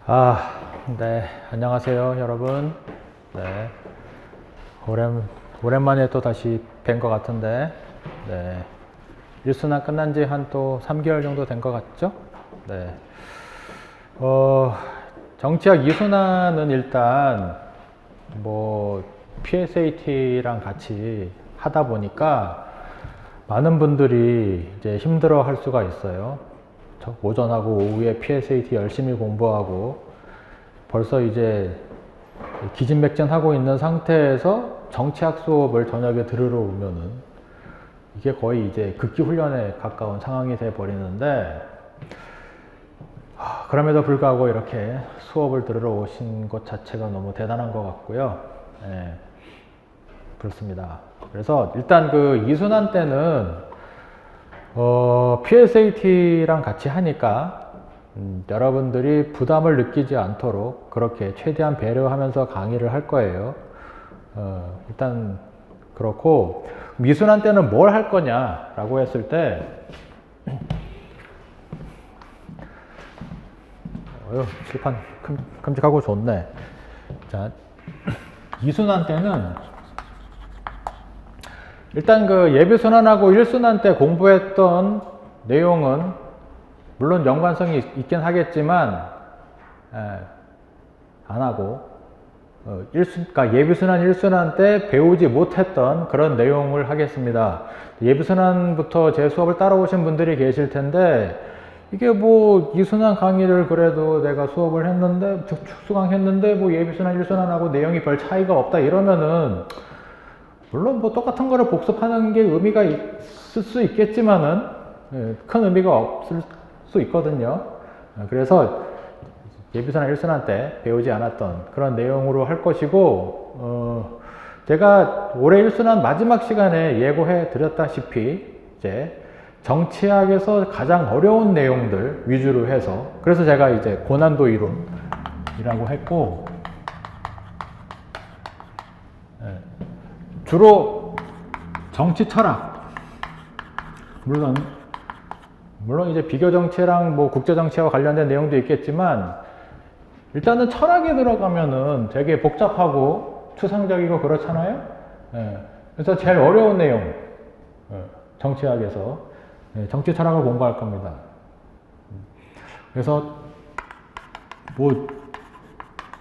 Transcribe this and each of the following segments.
네, 안녕하세요, 여러분. 네, 오랜만에 또 다시 뵌 것 같은데, 네, 1순환 끝난 지 한 또 3개월 정도 된 것 같죠? 네, 정치학 2순환은 일단, PSAT랑 같이 하다 보니까 많은 분들이 이제 힘들어 할 수가 있어요. 오전하고 오후에 PSAT 열심히 공부하고 벌써 이제 기진맥진하고 있는 상태에서 정치학 수업을 저녁에 들으러 오면은 이게 거의 이제 극기 훈련에 가까운 상황이 돼 버리는데, 그럼에도 불구하고 이렇게 수업을 들으러 오신 것 자체가 너무 대단한 것 같고요. 네, 그렇습니다. 그래서 일단 그 이순환 때는 PSAT랑 같이 하니까 여러분들이 부담을 느끼지 않도록 그렇게 최대한 배려하면서 강의를 할 거예요. 일단 그렇고, 미순환 때는 뭘 할 거냐 라고 했을 때, 칠판 큼직하고 좋네. 자, 이순환 때는 일단 그 예비순환하고 1순환 때 공부했던 내용은 물론 연관성이 있긴 하겠지만 안 하고, 그러니까 예비순환 1순환 때 배우지 못했던 그런 내용을 하겠습니다. 예비순환부터 제 수업을 따라오신 분들이 계실 텐데, 이게 뭐 2순환 강의를 그래도 내가 수업을 했는데, 특수강 했는데 뭐 예비순환 1순환하고 내용이 별 차이가 없다 이러면은, 물론 뭐 똑같은 거를 복습하는 게 의미가 있을 수 있겠지만은 큰 의미가 없을 수 있거든요. 그래서 예비순환 1순환 때 배우지 않았던 그런 내용으로 할 것이고, 제가 올해 1순환 마지막 시간에 예고해 드렸다시피 이제 정치학에서 가장 어려운 내용들 위주로 해서, 그래서 제가 이제 고난도 이론이라고 했고, 주로 정치 철학, 물론 이제 비교 정치랑 뭐 국제 정치와 관련된 내용도 있겠지만, 일단은 철학에 들어가면은 되게 복잡하고 추상적이고 그렇잖아요. 그래서 제일 어려운 내용, 정치학에서 정치 철학을 공부할 겁니다. 그래서 뭐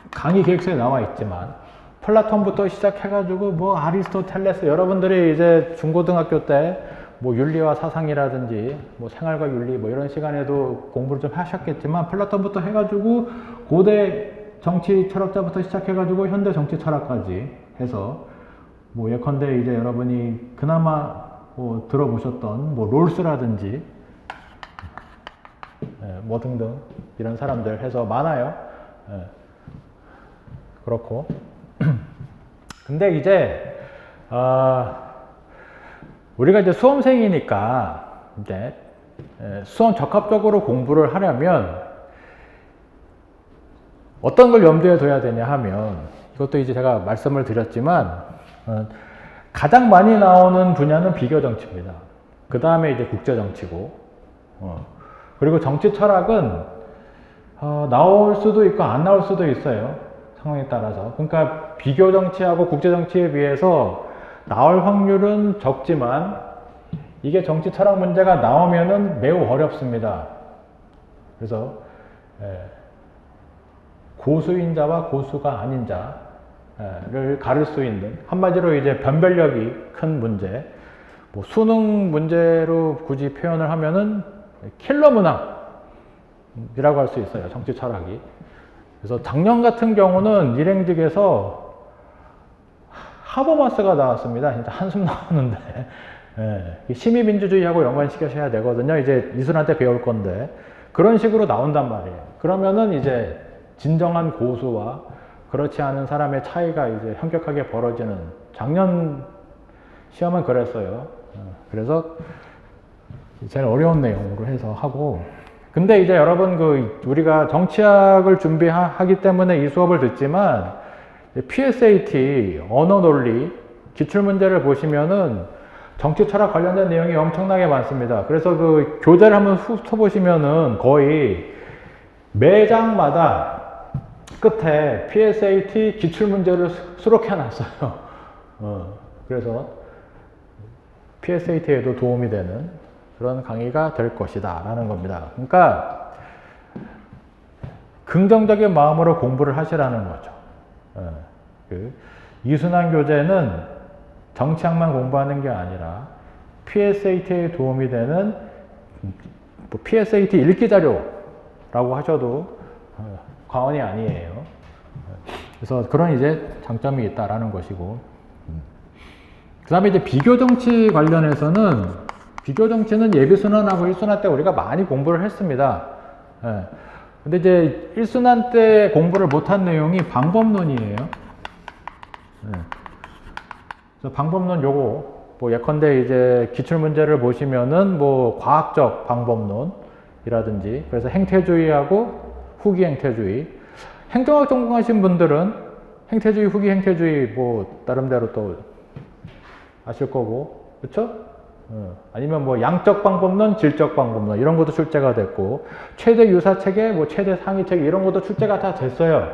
강의 계획서에 나와 있지만, 플라톤부터 시작해가지고 뭐 아리스토텔레스, 여러분들이 이제 중고등학교 때 뭐 윤리와 사상이라든지 뭐 생활과 윤리 뭐 이런 시간에도 공부를 좀 하셨겠지만, 플라톤부터 해가지고 고대 정치 철학자부터 시작해가지고 현대 정치 철학까지 해서, 뭐 예컨대 이제 여러분이 그나마 뭐 들어보셨던 뭐 롤스라든지 뭐 등등 이런 사람들 해서 많아요. 그렇고 근데 이제 우리가 이제 수험생이니까 이제 수험 적합적으로 공부를 하려면 어떤 걸 염두에 둬야 되냐 하면, 이것도 이제 제가 말씀을 드렸지만 가장 많이 나오는 분야는 비교 정치입니다. 그 다음에 이제 국제 정치고, 그리고 정치 철학은 나올 수도 있고 안 나올 수도 있어요, 상황에 따라서. 그러니까 비교 정치하고 국제 정치에 비해서 나올 확률은 적지만, 이게 정치 철학 문제가 나오면은 매우 어렵습니다. 그래서 고수인 자와 고수가 아닌 자를 가릴 수 있는, 한마디로 이제 변별력이 큰 문제, 뭐 수능 문제로 굳이 표현을 하면은 킬러 문항이라고 할 수 있어요, 정치 철학이. 그래서 작년 같은 경우는 일행직에서 하버마스가 나왔습니다. 진짜 한숨 나오는데, 심의민주주의하고 연관시켜셔야 되거든요. 이제 이순환 때 배울 건데 그런 식으로 나온단 말이에요. 그러면은 이제 진정한 고수와 그렇지 않은 사람의 차이가 이제 현격하게 벌어지는, 작년 시험은 그랬어요. 그래서 제일 어려운 내용으로 해서 하고, 근데 이제 여러분 우리가 정치학을 준비하기 때문에 이 수업을 듣지만, PSAT, 언어 논리, 기출문제를 보시면은 정치 철학 관련된 내용이 엄청나게 많습니다. 그래서 그 교재를 한번 훑어보시면은 거의 매 장마다 끝에 PSAT 기출문제를 수록해 놨어요. 그래서 PSAT에도 도움이 되는 그런 강의가 될 것이다 라는 겁니다. 그러니까 긍정적인 마음으로 공부를 하시라는 거죠. 그 이순환 교재는 정치학만 공부하는 게 아니라 PSAT에 도움이 되는 뭐 PSAT 읽기 자료라고 하셔도 과언이 아니에요. 그래서 그런 이제 장점이 있다라는 것이고, 그 다음에 이제 비교정치 관련해서는 비교정치는 예비순환하고 1순환 때 우리가 많이 공부를 했습니다. 근데 이제 1순환 때 공부를 못한 내용이 방법론이에요. 그래서 방법론 요거 뭐 예컨대 이제 기출문제를 보시면은 뭐 과학적 방법론이라든지, 그래서 행태주의하고 후기 행태주의, 행정학 전공하신 분들은 행태주의, 후기 행태주의 뭐 나름대로 또 아실 거고, 그렇죠? 아니면 뭐 양적 방법론, 질적 방법론 이런 것도 출제가 됐고, 최대 유사체계, 뭐 최대 상위체계 이런 것도 출제가 다 됐어요.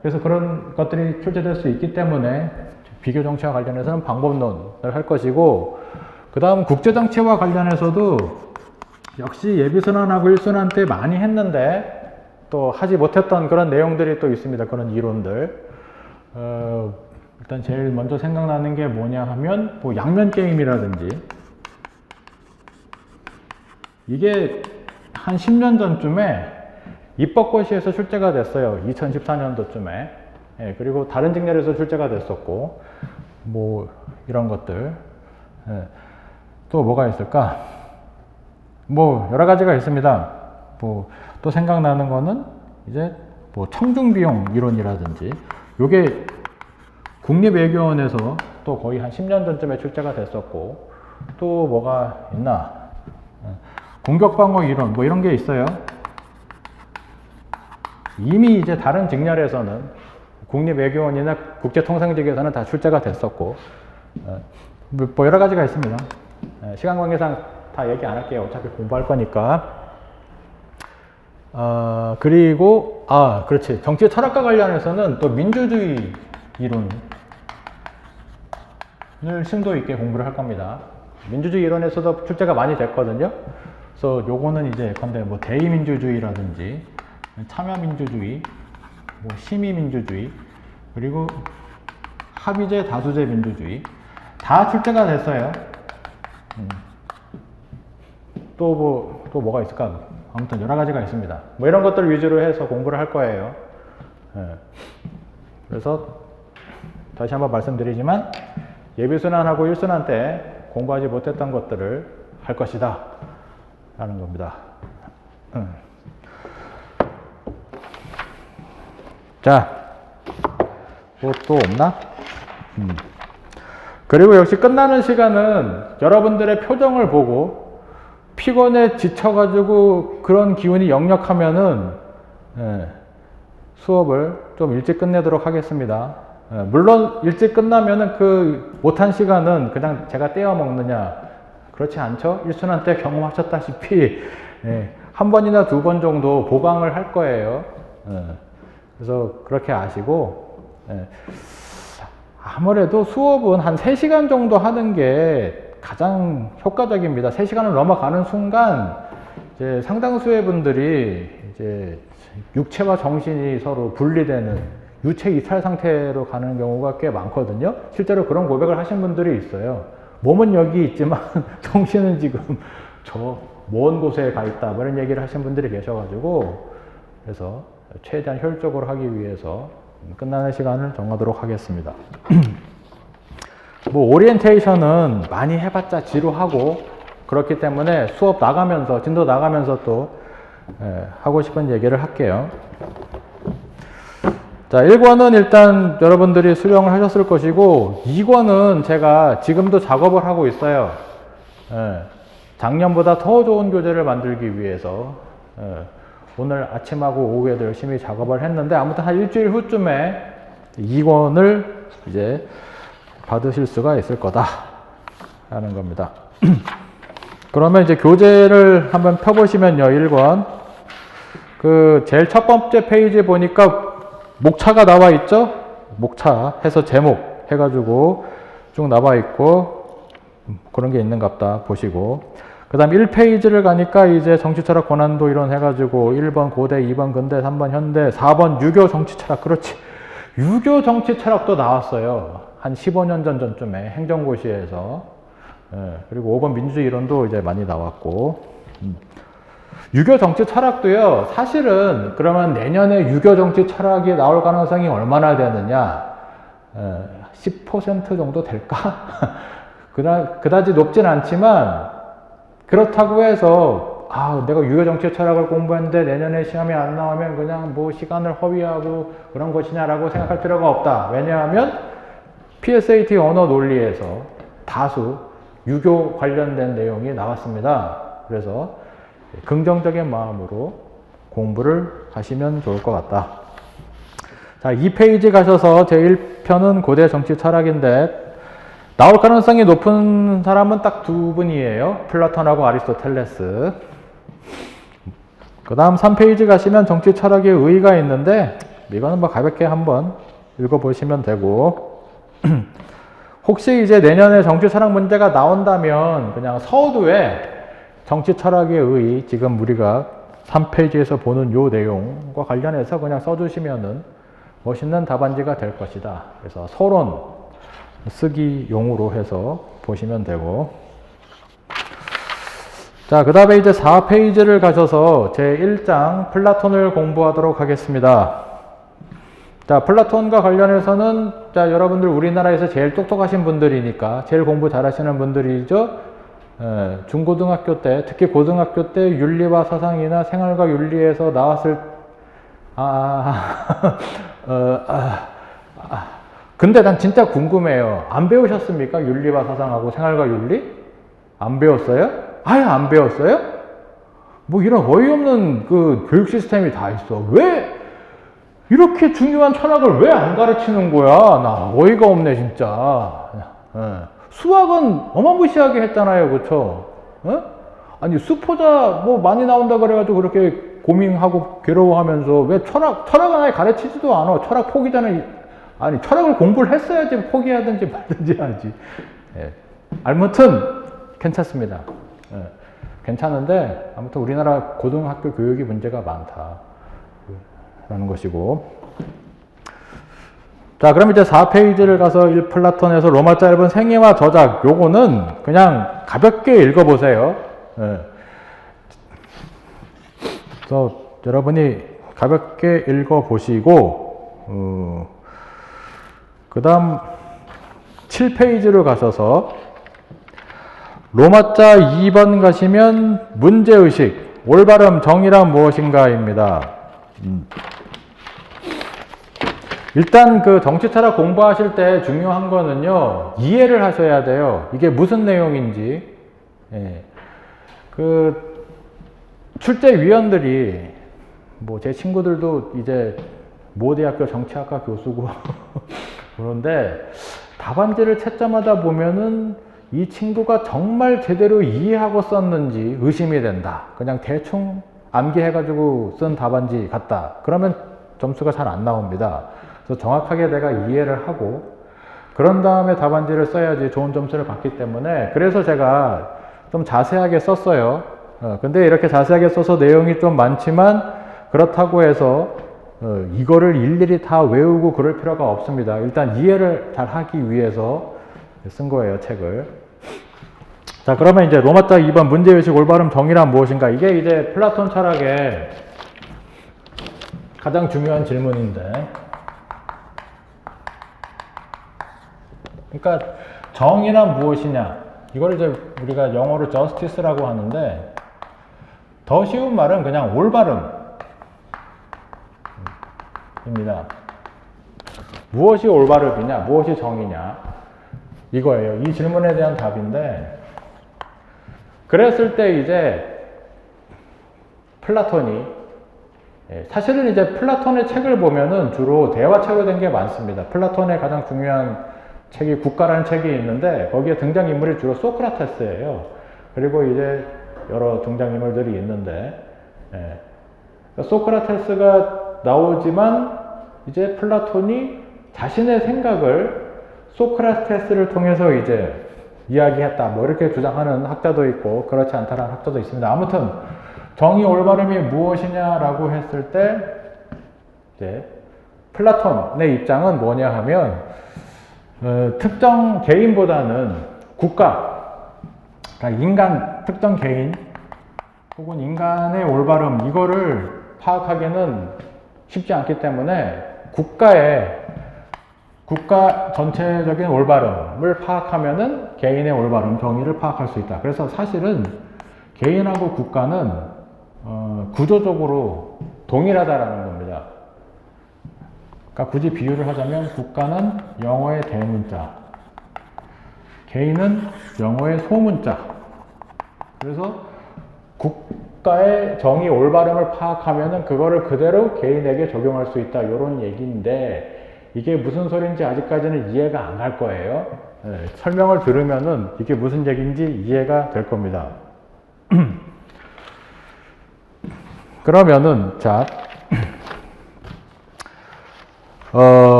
그래서 그런 것들이 출제될 수 있기 때문에 비교정치와 관련해서는 방법론을 할 것이고, 그 다음 국제정치와 관련해서도 역시 예비순환하고 1순환 때 많이 했는데 또 하지 못했던 그런 내용들이 또 있습니다. 그런 이론들. 일단 제일 먼저 생각나는 게 뭐냐 하면 뭐 양면 게임이라든지, 이게 한 10년 전쯤에 입법고시에서 출제가 됐어요. 2014년도쯤에. 그리고 다른 직렬에서 출제가 됐었고, 뭐 이런 것들. 또 뭐가 있을까? 뭐 여러 가지가 있습니다. 뭐 또 생각나는 거는 이제 뭐 청중비용 이론이라든지, 요게 국립외교원에서 또 거의 한 10년 전쯤에 출제가 됐었고, 또 뭐가 있나? 공격방어 이론 뭐 이런 게 있어요. 이미 이제 다른 직렬에서는 국립외교원이나 국제통상직에서는 다 출제가 됐었고, 뭐 여러 가지가 있습니다. 시간 관계상 다 얘기 안 할게요. 어차피 공부할 거니까. 그리고 그렇지, 정치 철학과 관련해서는 또 민주주의 이론을 심도 있게 공부를 할 겁니다. 민주주의 이론에서도 출제가 많이 됐거든요. 그래서 요거는 이제 근데 뭐 대의민주주의라든지 참여민주주의, 뭐 심의민주주의, 그리고 합의제 다수제 민주주의 다 출제가 됐어요. 또 뭐가 있을까? 아무튼 여러 가지가 있습니다. 뭐 이런 것들 위주로 해서 공부를 할 거예요. 그래서 다시 한번 말씀드리지만 예비순환하고 1순환 때 공부하지 못했던 것들을 할 것이다 라는 겁니다. 자, 뭐 또 없나? 그리고 역시 끝나는 시간은 여러분들의 표정을 보고 피곤에 지쳐가지고 그런 기운이 역력하면은 수업을 좀 일찍 끝내도록 하겠습니다. 물론 일찍 끝나면은 그 못한 시간은 그냥 제가 떼어 먹느냐, 그렇지 않죠? 1순환 때 경험하셨다시피 한 번이나 두 번 정도 보강을 할 거예요. 그래서 그렇게 아시고, 아무래도 수업은 한 3시간 정도 하는 게 가장 효과적입니다. 3시간을 넘어가는 순간 이제 상당수의 분들이 이제 육체와 정신이 서로 분리되는 유체 이탈 상태로 가는 경우가 꽤 많거든요. 실제로 그런 고백을 하신 분들이 있어요. 몸은 여기 있지만 정신은 지금 저 먼 곳에 가 있다, 뭐 이런 얘기를 하신 분들이 계셔가지고, 그래서 최대한 효율적으로 하기 위해서 끝나는 시간을 정하도록 하겠습니다. 뭐 오리엔테이션은 많이 해봤자 지루하고 그렇기 때문에 수업 나가면서, 진도 나가면서 또 하고 싶은 얘기를 할게요. 자, 1권은 일단 여러분들이 수령을 하셨을 것이고, 2권은 제가 지금도 작업을 하고 있어요. 작년보다 더 좋은 교재를 만들기 위해서 오늘 아침하고 오후에도 열심히 작업을 했는데, 아무튼 한 일주일 후쯤에 2권을 이제 받으실 수가 있을 거다 라는 겁니다. 그러면 이제 교재를 한번 펴보시면요, 1권 그 제일 첫 번째 페이지 보니까 목차가 나와 있죠? 목차 해서 제목 해가지고 쭉 나와 있고 그런 게 있는갑다 보시고, 그 다음 1페이지를 가니까 이제 정치철학 권한도 이론 해가지고 1번 고대, 2번 근대, 3번 현대, 4번 유교 정치철학. 그렇지, 유교 정치철학도 나왔어요. 한 15년 전쯤에 행정고시에서. 그리고 5번 민주주의 이론도 이제 많이 나왔고, 유교 정치 철학도요, 사실은 그러면 내년에 유교 정치 철학이 나올 가능성이 얼마나 되느냐, 10% 정도 될까? 그다지 높진 않지만, 그렇다고 해서 내가 유교 정치 철학을 공부했는데 내년에 시험이 안 나오면 그냥 뭐 시간을 허비하고 그런 것이냐라고 생각할 필요가 없다. 왜냐하면 PSAT 언어 논리에서 다수 유교 관련된 내용이 나왔습니다. 그래서 긍정적인 마음으로 공부를 하시면 좋을 것 같다. 자, 2페이지 가셔서 제1편은 고대 정치 철학인데, 나올 가능성이 높은 사람은 딱 두 분이에요. 플라톤하고 아리스토텔레스. 그 다음 3페이지 가시면 정치 철학의 의의가 있는데, 이거는 뭐 가볍게 한번 읽어보시면 되고, 혹시 이제 내년에 정치 철학 문제가 나온다면 그냥 서두에 정치 철학의 의의, 지금 우리가 3페이지에서 보는 요 내용과 관련해서 그냥 써주시면은 멋있는 답안지가 될 것이다. 그래서 서론 쓰기용으로 해서 보시면 되고, 자, 그 다음에 이제 4페이지를 가셔서 제1장 플라톤을 공부하도록 하겠습니다. 자, 플라톤과 관련해서는, 자, 여러분들 우리나라에서 제일 똑똑하신 분들이니까 제일 공부 잘하시는 분들이죠. 중고등학교 때, 특히 고등학교 때 윤리와 사상이나 생활과 윤리에서 나왔을 근데 난 진짜 궁금해요. 안 배우셨습니까? 윤리와 사상하고 생활과 윤리? 안 배웠어요? 아예 안 배웠어요? 뭐 이런 어이없는 그 교육 시스템이 다 있어. 왜 이렇게 중요한 철학을 왜 안 가르치는 거야? 나 어이가 없네 진짜. 수학은 어마무시하게 했잖아요, 그렇죠? 아니 수포자 뭐 많이 나온다 그래가지고 그렇게 고민하고 괴로워하면서 왜 철학은 아예 가르치지도 않아. 철학 포기자는, 아니 철학을 공부를 했어야지 포기하든지 말든지 하지. 아무튼 괜찮습니다. 괜찮은데 아무튼 우리나라 고등학교 교육이 문제가 많다라는 것이고, 자, 그럼 이제 4페이지를 가서 플라톤에서 로마 짧은 생애와 저작, 요거는 그냥 가볍게 읽어보세요. 그래서 여러분이 가볍게 읽어보시고, 그 다음 7페이지로 가셔서 로마자 2번 가시면 문제의식, 올바름, 정의란 무엇인가입니다. 일단 그 정치철학 공부하실 때 중요한 거는요, 이해를 하셔야 돼요. 이게 무슨 내용인지. 그 출제위원들이, 뭐 제 친구들도 이제 모 대학교 정치학과 교수고 그런데 답안지를 채점하다 보면은 이 친구가 정말 제대로 이해하고 썼는지 의심이 된다. 그냥 대충 암기해가지고 쓴 답안지 같다. 그러면 점수가 잘 안 나옵니다. 그래서 정확하게 내가 이해를 하고 그런 다음에 답안지를 써야지 좋은 점수를 받기 때문에, 그래서 제가 좀 자세하게 썼어요. 근데 이렇게 자세하게 써서 내용이 좀 많지만 그렇다고 해서 이거를 일일이 다 외우고 그럴 필요가 없습니다. 일단 이해를 잘 하기 위해서 쓴 거예요, 책을. 자, 그러면 이제 로마자 2번 문제의식, 올바름, 정의란 무엇인가? 이게 이제 플라톤 철학의 가장 중요한 질문인데, 그러니까 정의란 무엇이냐? 이걸 이제 우리가 영어로 justice라고 하는데, 더 쉬운 말은 그냥 올바름 입니다. 무엇이 올바름이냐, 무엇이 정의냐, 이거예요. 이 질문에 대한 답인데, 그랬을 때 이제 플라톤이, 사실은 이제 플라톤의 책을 보면은 주로 대화책으로 된 게 많습니다. 플라톤의 가장 중요한 책이 국가라는 책이 있는데 거기에 등장인물이 주로 소크라테스예요. 그리고 이제 여러 등장인물들이 있는데, 소크라테스가 나오지만 이제 플라톤이 자신의 생각을 소크라테스를 통해서 이제 이야기했다. 뭐 이렇게 주장하는 학자도 있고 그렇지 않다는 학자도 있습니다. 아무튼 정의 올바름이 무엇이냐라고 했을 때 이제 플라톤의 입장은 뭐냐 하면 특정 개인보다는 국가, 그러니까 인간, 특정 개인 혹은 인간의 올바름 이거를 파악하기는 쉽지 않기 때문에 국가 전체적인 올바름을 파악하면은 개인의 올바름, 정의를 파악할 수 있다. 그래서 사실은 개인하고 국가는 구조적으로 동일하다라는 겁니다. 그러니까 굳이 비유를 하자면 국가는 영어의 대문자, 개인은 영어의 소문자. 그래서 국가의 정의 올바름을 파악하면은 그거를 그대로 개인에게 적용할 수 있다. 이런 얘기인데 이게 무슨 소리인지 아직까지는 이해가 안 갈 거예요. 네, 설명을 들으면은 이게 무슨 얘기인지 이해가 될 겁니다. 그러면은 자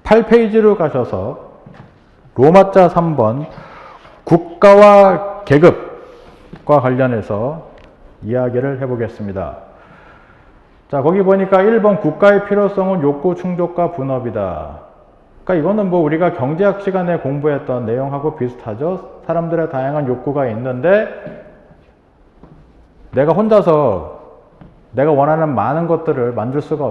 8페이지로 가셔서 로마자 3번 국가와 계급과 관련해서 이야기를 해보겠습니다. 자, 거기 보니까 1번 국가의 필요성은 욕구 충족과 분업이다. 그러니까 이거는 뭐 우리가 경제학 시간에 공부했던 내용하고 비슷하죠. 사람들의 다양한 욕구가 있는데 내가 혼자서 내가 원하는 많은 것들을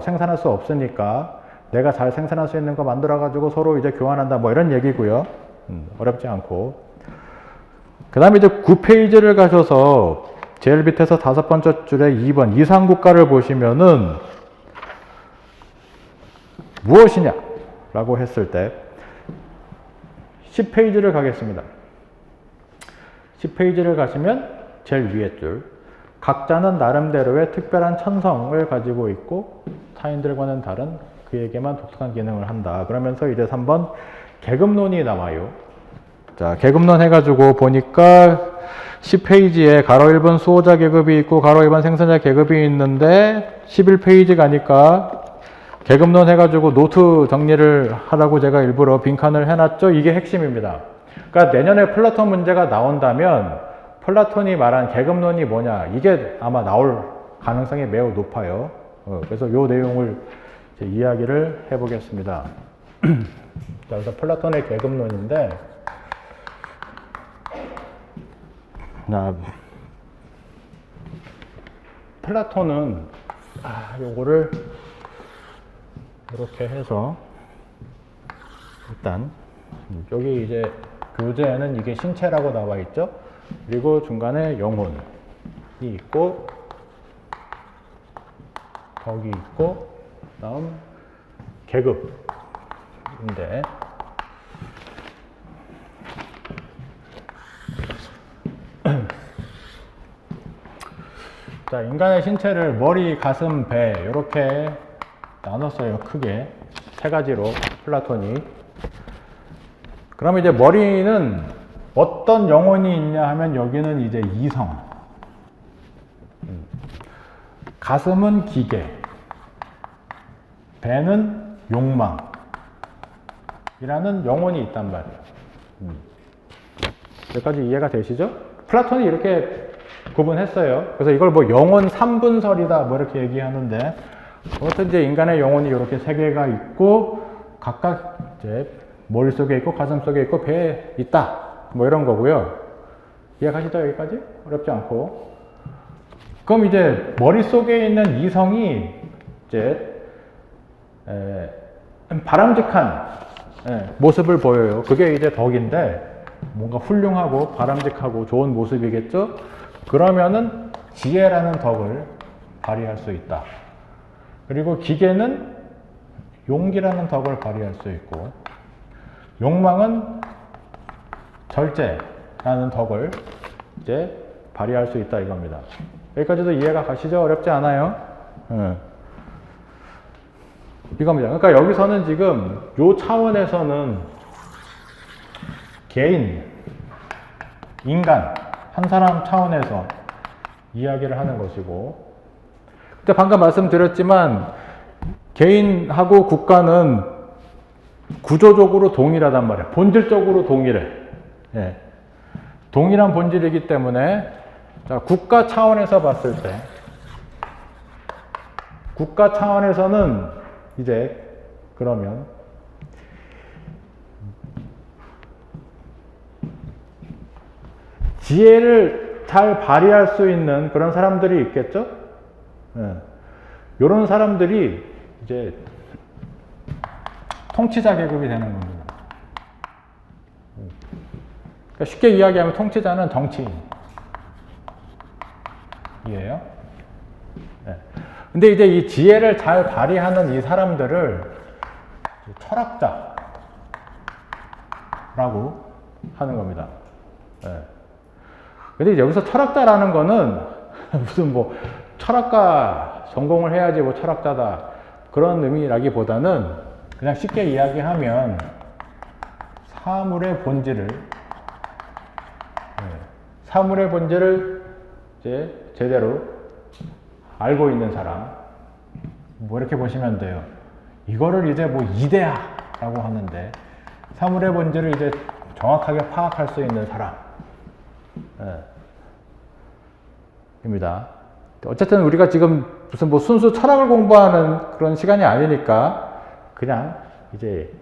생산할 수 없으니까 내가 잘 생산할 수 있는 거 만들어 가지고 서로 이제 교환한다 뭐 이런 얘기고요. 어렵지 않고. 그 다음에 이제 9페이지를 가셔서 제일 밑에서 5번째 줄에 2번 이상국가를 보시면은 무엇이냐 라고 했을 때 10페이지를 가겠습니다. 10페이지를 가시면 제일 위에 줄 각자는 나름대로의 특별한 천성을 가지고 있고 타인들과는 다른 그에게만 독특한 기능을 한다. 그러면서 이제 3번 계급론이 나와요. 자, 계급론 해가지고 보니까 10페이지에 가로 1번 수호자 계급이 있고 가로 2번 생산자 계급이 있는데 11페이지 가니까 계급론 해가지고 노트 정리를 하라고 제가 일부러 빈칸을 해놨죠. 이게 핵심입니다. 그러니까 내년에 플라톤 문제가 나온다면 플라톤이 말한 계급론이 뭐냐 이게 아마 나올 가능성이 매우 높아요. 그래서 이 내용을 이제 이야기를 해보겠습니다. 그래서 플라톤의 계급론인데 플라톤은 요거를 이렇게 해서 일단 여기 이제 교재에는 이게 신체라고 나와 있죠. 그리고 중간에 영혼이 있고 덕이 있고 다음 계급인데 자, 인간의 신체를 머리, 가슴, 배 이렇게 나눴어요. 크게 세 가지로 플라톤이. 그러면 이제 머리는 어떤 영혼이 있냐 하면 여기는 이제 이성, 가슴은 기계, 배는 욕망이라는 영혼이 있단 말이에요. 여기까지 이해가 되시죠? 플라톤이 이렇게 구분했어요. 그래서 이걸 뭐 영혼 3분설이다 뭐 이렇게 얘기하는데 아무튼 이제 인간의 영혼이 이렇게 세 개가 있고 각각 이제 머릿속에 있고 가슴 속에 있고 배에 있다 뭐 이런 거고요. 이해가시죠? 여기까지? 어렵지 않고. 그럼 이제 머릿속에 있는 이성이 이제 바람직한 모습을 보여요. 그게 이제 덕인데 뭔가 훌륭하고 바람직하고 좋은 모습이겠죠? 그러면은 지혜라는 덕을 발휘할 수 있다. 그리고 기계는 용기라는 덕을 발휘할 수 있고 욕망은 절제라는 덕을 이제 발휘할 수 있다 이겁니다. 여기까지도 이해가 가시죠? 어렵지 않아요? 이겁니다. 그러니까 여기서는 지금 요 차원에서는 개인, 인간, 한 사람 차원에서 이야기를 하는 것이고 근데 방금 말씀드렸지만 개인하고 국가는 구조적으로 동일하단 말이야. 본질적으로 동일해. 예. 동일한 본질이기 때문에, 자, 국가 차원에서 봤을 때, 국가 차원에서는 이제 그러면 지혜를 잘 발휘할 수 있는 그런 사람들이 있겠죠? 예. 이런 사람들이 이제 통치자 계급이 되는 겁니다. 그러니까 쉽게 이야기하면 통치자는 정치인이에요. 네. 근데 이제 이 지혜를 잘 발휘하는 이 사람들을 철학자라고 하는 겁니다. 네. 근데 이제 여기서 철학자라는 거는 무슨 뭐 철학과 전공을 해야지 뭐 철학자다 그런 의미라기보다는 그냥 쉽게 이야기하면 사물의 본질을 이제 제대로 알고 있는 사람, 뭐 이렇게 보시면 돼요. 이거를 이제 뭐 이데아라고 하는데 사물의 본질을 이제 정확하게 파악할 수 있는 사람, 입니다. 어쨌든 우리가 지금 무슨 뭐 순수 철학을 공부하는 그런 시간이 아니니까 그냥 이제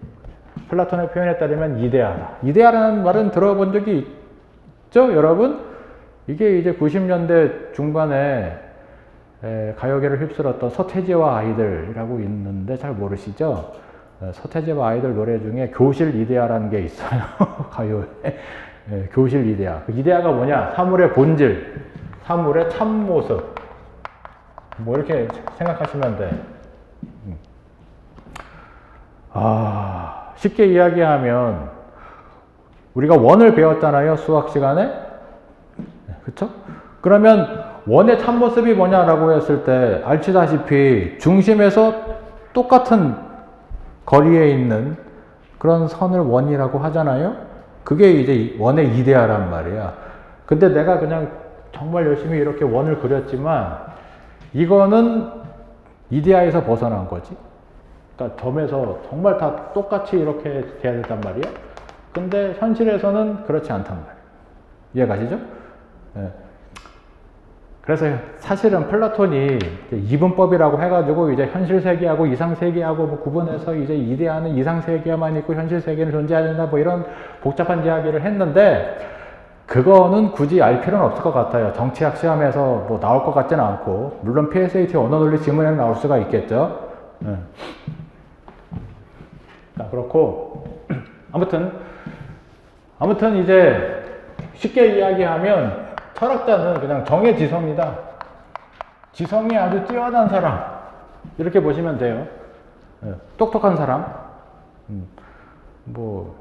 플라톤의 표현에 따르면 이데아다. 이데아라는 말은 들어본 적이 있죠, 여러분? 이게 이제 90년대 중반에 가요계를 휩쓸었던 서태지와 아이들이라고 있는데 잘 모르시죠? 서태지와 아이들 노래 중에 교실 이데아라는 게 있어요. 가요에. 교실 이데아. 그 이데아가 뭐냐? 사물의 본질, 사물의 참모습. 뭐 이렇게 생각하시면 돼. 쉽게 이야기하면 우리가 원을 배웠잖아요, 수학 시간에. 그쵸? 그러면 원의 참모습이 뭐냐라고 했을 때 알지다시피 중심에서 똑같은 거리에 있는 그런 선을 원이라고 하잖아요. 그게 이제 원의 이데아란 말이야. 근데 내가 그냥 정말 열심히 이렇게 원을 그렸지만 이거는 이데아에서 벗어난 거지. 그러니까 점에서 정말 다 똑같이 이렇게 돼야 된단 말이야. 근데 현실에서는 그렇지 않단 말이야. 이해가시죠? 네. 그래서 사실은 플라톤이 이분법이라고 해가지고 이제 현실 세계하고 이상 세계하고 뭐 구분해서 이제 이데아는 이상 세계만 있고 현실 세계는 존재해야 된다 뭐 이런 복잡한 이야기를 했는데 그거는 굳이 알 필요는 없을 것 같아요. 정치학 시험에서 뭐 나올 것 같지는 않고 물론 PSAT 언어논리 지문에는 나올 수가 있겠죠. 네. 자, 그렇고 아무튼 이제 쉽게 이야기하면 철학자는 그냥 정의 지성이다. 지성이 아주 뛰어난 사람. 이렇게 보시면 돼요. 똑똑한 사람. 뭐,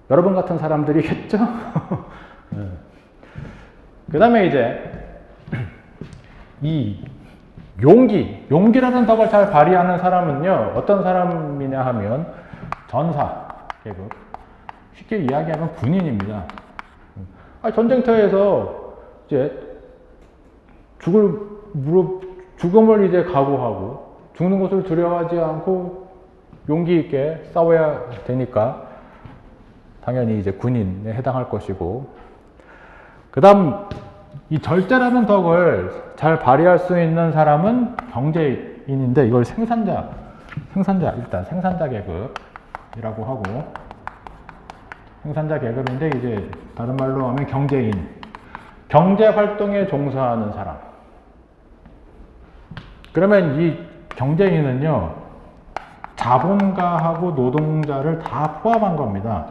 여러분 같은 사람들이겠죠? 그 다음에 이제, 이 용기라는 덕을 잘 발휘하는 사람은요, 어떤 사람이냐 하면, 전사 계급. 쉽게 이야기하면 군인입니다. 전쟁터에서 이제 죽음을 이제 각오하고 죽는 것을 두려워하지 않고 용기 있게 싸워야 되니까 당연히 이제 군인에 해당할 것이고 그 다음 이 절제라는 덕을 잘 발휘할 수 있는 사람은 경제인인데 이걸 생산자 계급이라고 하고 생산자 계급인데 이제 다른 말로 하면 경제인 경제 활동에 종사하는 사람. 그러면 이 경제인은요, 자본가하고 노동자를 다 포함한 겁니다.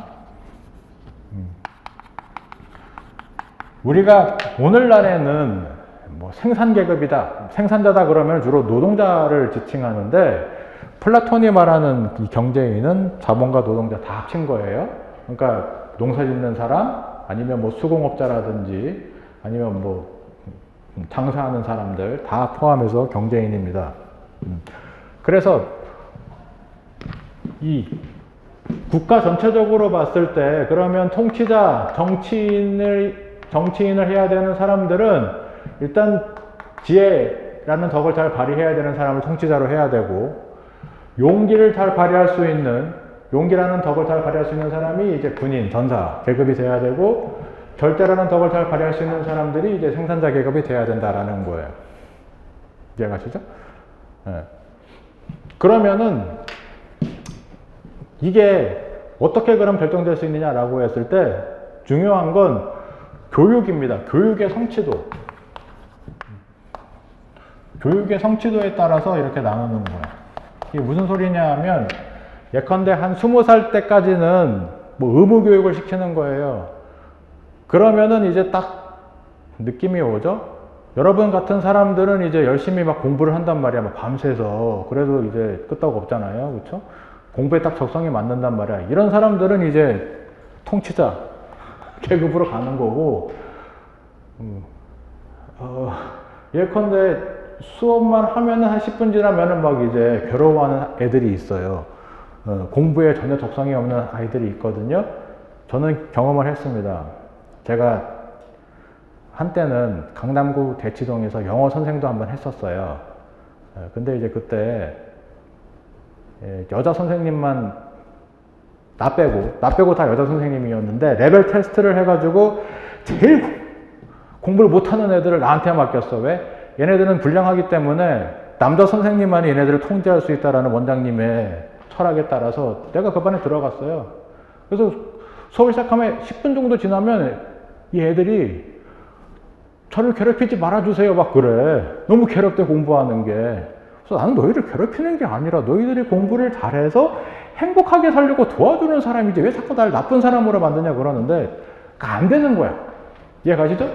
우리가 오늘날에는 뭐 생산계급이다, 생산자다 그러면 주로 노동자를 지칭하는데 플라톤이 말하는 이 경제인은 자본가 노동자 다 합친 거예요. 그러니까 농사 짓는 사람, 아니면 뭐 수공업자라든지 아니면 뭐 장사하는 사람들 다 포함해서 경제인입니다. 그래서 이 국가 전체적으로 봤을 때 그러면 통치자, 정치인을 해야 되는 사람들은 일단 지혜라는 덕을 잘 발휘해야 되는 사람을 통치자로 해야 되고 용기를 잘 발휘할 수 있는, 용기라는 덕을 잘 발휘할 수 있는 사람이 이제 군인, 전사 계급이 돼야 되고, 절제라는 덕을 잘 발휘할 수 있는 사람들이 이제 생산자 계급이 돼야 된다라는 거예요. 이해가시죠? 네. 그러면은 이게 어떻게 그럼 결정될 수 있느냐라고 했을 때 중요한 건 교육입니다. 교육의 성취도. 교육의 성취도에 따라서 이렇게 나누는 거예요. 이게 무슨 소리냐 하면 예컨대 한 20살 때까지는 뭐 의무 교육을 시키는 거예요. 그러면은 이제 딱 느낌이 오죠? 여러분 같은 사람들은 이제 열심히 막 공부를 한단 말이야. 막 밤새서. 그래도 이제 끄떡 없잖아요. 그쵸? 공부에 딱 적성이 맞는단 말이야. 이런 사람들은 이제 통치자 계급으로 가는 거고, 예컨대 수업만 하면은 한 10분 지나면은 막 이제 괴로워하는 애들이 있어요. 공부에 전혀 적성이 없는 아이들이 있거든요. 저는 경험을 했습니다. 제가 한때는 강남구 대치동에서 영어 선생도 한번 했었어요. 근데 이제 그때 여자 선생님만 나 빼고 다 여자 선생님이었는데 레벨 테스트를 해가지고 제일 공부를 못하는 애들을 나한테 맡겼어. 왜? 얘네들은 불량하기 때문에 남자 선생님만이 얘네들을 통제할 수 있다라는 원장님의 철학에 따라서 내가 그 반에 들어갔어요. 그래서 수업을 시작하면 10분 정도 지나면 이 애들이 저를 괴롭히지 말아주세요 막 그래. 너무 괴롭대 공부하는 게. 그래서 나는 너희를 괴롭히는 게 아니라 너희들이 공부를 잘해서 행복하게 살려고 도와주는 사람이지 왜 자꾸 나를 나쁜 사람으로 만드냐 그러는데 안 되는 거야. 이해 가시죠?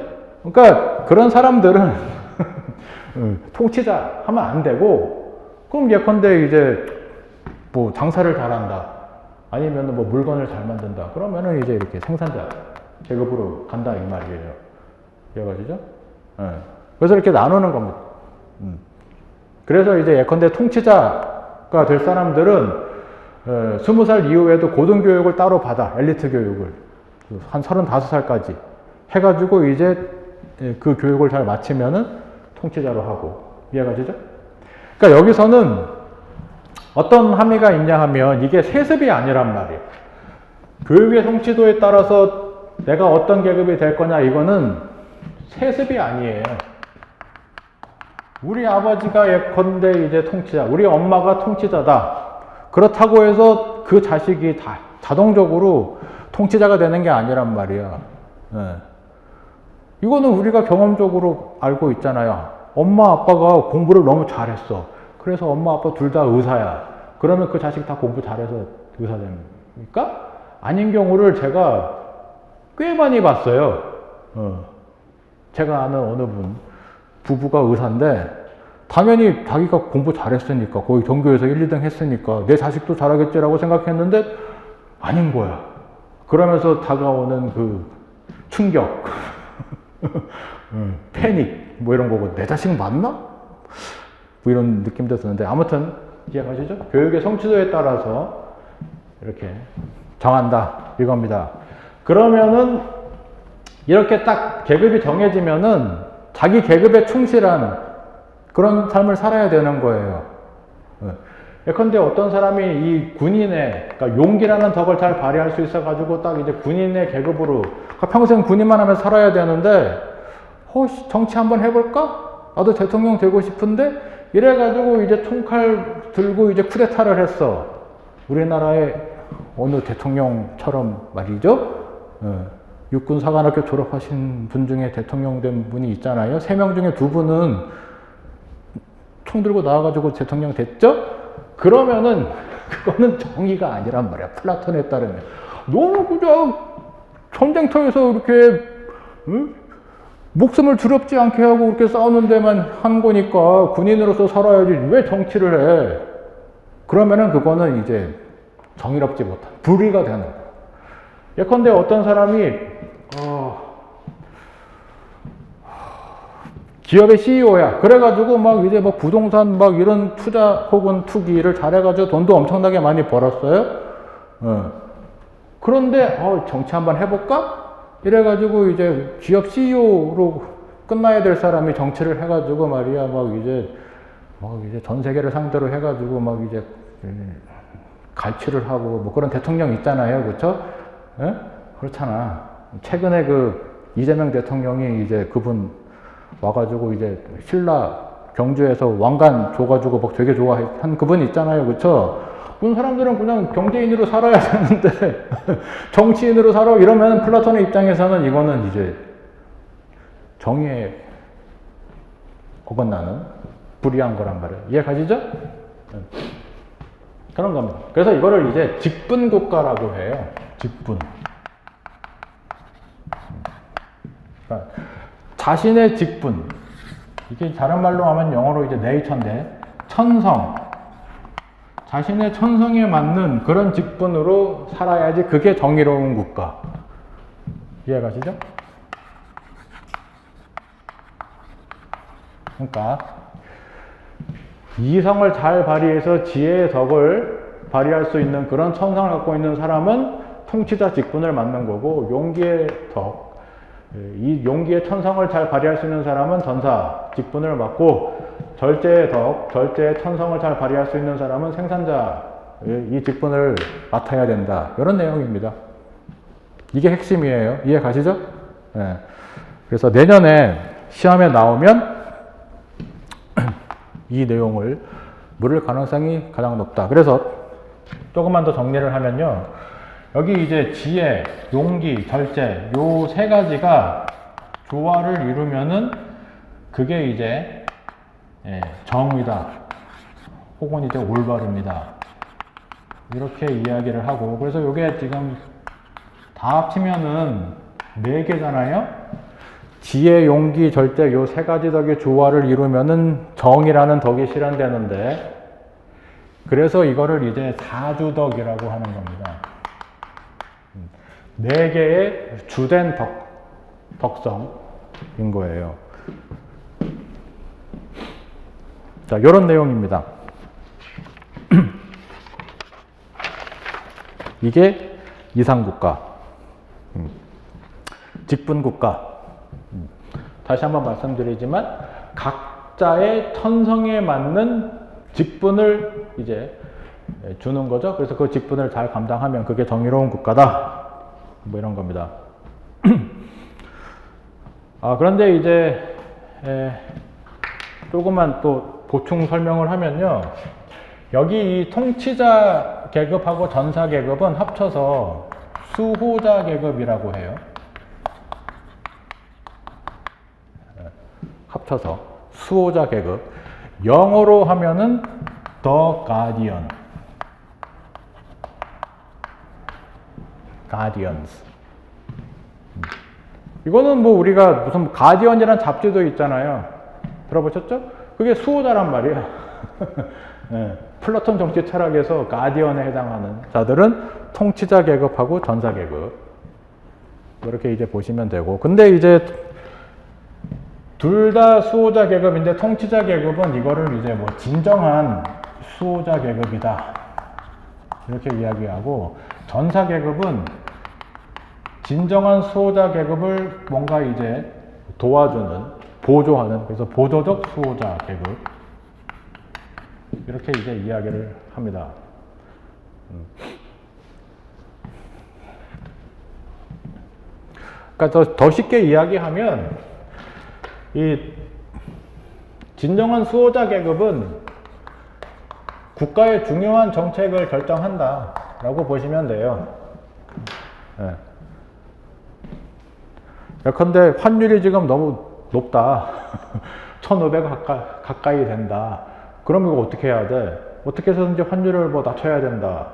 그러니까 그런 사람들은 통치자 하면 안 되고, 그럼 예컨대 이제 뭐 장사를 잘한다 아니면 뭐 물건을 잘 만든다 그러면은 이제 이렇게 생산자 계급으로 간다 이 말이에요. 이해가시죠? 네. 그래서 이렇게 나누는 겁니다. 그래서 이제 예컨대 통치자가 될 사람들은 20살 이후에도 고등교육을 따로 받아. 엘리트 교육을 한 35살까지 해가지고 이제 그 교육을 잘 마치면은 통치자로 하고. 이해가시죠? 그러니까 여기서는 어떤 함의가 있냐 하면 이게 세습이 아니란 말이에요. 교육의 성취도에 따라서 내가 어떤 계급이 될 거냐 이거는 세습이 아니에요. 우리 아버지가 예컨대 이제 통치자, 우리 엄마가 통치자다. 그렇다고 해서 그 자식이 다 자동적으로 통치자가 되는 게 아니란 말이야. 네. 이거는 우리가 경험적으로 알고 있잖아요. 엄마 아빠가 공부를 너무 잘했어. 그래서 엄마 아빠 둘 다 의사야. 그러면 그 자식 다 공부 잘해서 의사 됩니까? 아닌 경우를 제가 꽤 많이 봤어요. 제가 아는 어느 부부가 의사인데 당연히 자기가 공부 잘했으니까 거의 전교에서 1, 2등 했으니까 내 자식도 잘하겠지라고 생각했는데 아닌 거야. 그러면서 다가오는 그 충격, 패닉 뭐 이런 거고 내 자식 맞나? 뭐 이런 느낌도 드는데 아무튼 이해가시죠? 교육의 성취도에 따라서 이렇게 정한다 이겁니다. 그러면은 이렇게 딱 계급이 정해지면은 자기 계급에 충실한 그런 삶을 살아야 되는 거예요. 예컨대 어떤 사람이 이 군인의, 그러니까 용기라는 덕을 잘 발휘할 수 있어가지고 딱 이제 군인의 계급으로, 그러니까 평생 군인만 하면서 살아야 되는데, 정치 한번 해볼까? 나도 대통령 되고 싶은데? 이래가지고 이제 총칼 들고 이제 쿠데타를 했어. 우리나라의 어느 대통령처럼 말이죠. 육군사관학교 졸업하신 분 중에 대통령 된 분이 있잖아요. 3명 중에 2분은 총 들고 나와가지고 대통령 됐죠? 그러면은 그거는 정의가 아니란 말이야. 플라톤에 따르면. 너는 그냥 전쟁터에서 이렇게 목숨을 두렵지 않게 하고 그렇게 싸우는 데만 한 거니까 군인으로서 살아야지 왜 정치를 해? 그러면은 그거는 이제 정의롭지 못한 불의가 되는 거야. 예컨대 어떤 사람이 기업의 CEO야. 그래가지고 막 이제 막 부동산 막 이런 투자 혹은 투기를 잘해가지고 돈도 엄청나게 많이 벌었어요. 그런데 정치 한번 해볼까? 이래가지고 이제 기업 CEO로 끝나야 될 사람이 정치를 해가지고 말이야 막 이제 전 세계를 상대로 해가지고 막 이제 갈취를 하고 뭐 그런 대통령 있잖아요, 그렇죠? 예? 그렇잖아. 최근에 그 이재명 대통령이 이제 그분 와가지고 이제 신라 경주에서 왕관 줘가지고 막 되게 좋아한 그분 있잖아요, 그렇죠? 그런 사람들은 그냥 경제인으로 살아야 되는데 정치인으로 살아 이러면 플라톤의 입장에서는 이거는 이제 정의에 어긋나는 불이한 거란 말이에요. 이해 가시죠? 그런 겁니다. 그래서 이거를 이제 직분국가라고 해요. 직분. 그러니까 자신의 직분. 이게 다른 말로 하면 영어로 이제 네이처인데 천성. 자신의 천성에 맞는 그런 직분으로 살아야지 그게 정의로운 국가. 이해 가시죠? 그러니까 이성을 잘 발휘해서 지혜의 덕을 발휘할 수 있는 그런 천성을 갖고 있는 사람은 통치자 직분을 맡는 거고, 용기의 덕, 이 용기의 천성을 잘 발휘할 수 있는 사람은 전사 직분을 맡고, 절제의 덕, 절제의 천성을 잘 발휘할 수 있는 사람은 생산자 이 직분을 맡아야 된다. 이런 내용입니다. 이게 핵심이에요. 이해 가시죠? 네. 그래서 내년에 시험에 나오면 이 내용을 물을 가능성이 가장 높다. 그래서 조금만 더 정리를 하면요. 여기 이제 지혜, 용기, 절제 요 세 가지가 조화를 이루면은 그게 이제 정의다. 혹은 이제 올바릅니다. 이렇게 이야기를 하고, 그래서 요게 지금 다 합치면은 4개잖아요. 지혜, 용기, 절제 요 세 가지 덕의 조화를 이루면은 정이라는 덕이 실현되는데, 그래서 이거를 이제 사주덕이라고 하는 겁니다. 4개의 주된 덕성인 거예요. 자, 요런 내용입니다. 이게 이상국가, 직분국가. 다시 한번 말씀드리지만 각자의 천성에 맞는 직분을 이제 주는 거죠. 그래서 그 직분을 잘 감당하면 그게 정의로운 국가다. 뭐 이런 겁니다. 그런데 이제 조금만 또 보충 설명을 하면요. 여기 이 통치자 계급하고 전사 계급은 합쳐서 수호자 계급이라고 해요. 합쳐서 수호자 계급. 영어로 하면은 the guardian. guardians. 이거는 뭐 우리가 무슨 가디언이란 잡지도 있잖아요. 들어보셨죠? 그게 수호자란 말이야. 네. 플라톤 정치 철학에서 가디언에 해당하는 자들은 통치자 계급하고 전사 계급. 이렇게 이제 보시면 되고. 근데 이제 둘 다 수호자 계급인데 통치자 계급은 이거를 이제 뭐 진정한 수호자 계급이다. 이렇게 이야기하고, 전사 계급은 진정한 수호자 계급을 뭔가 이제 도와주는, 보조하는, 그래서 보조적 수호자 계급. 이렇게 이제 이야기를 합니다. 그러니까 더 쉽게 이야기하면, 이 진정한 수호자 계급은 국가의 중요한 정책을 결정한다 라고 보시면 돼요. 네. 예컨대 환율이 지금 너무 높다. 1500 가까이 된다. 그럼 이거 어떻게 해야 돼? 어떻게 해서든지 환율을 뭐 낮춰야 된다.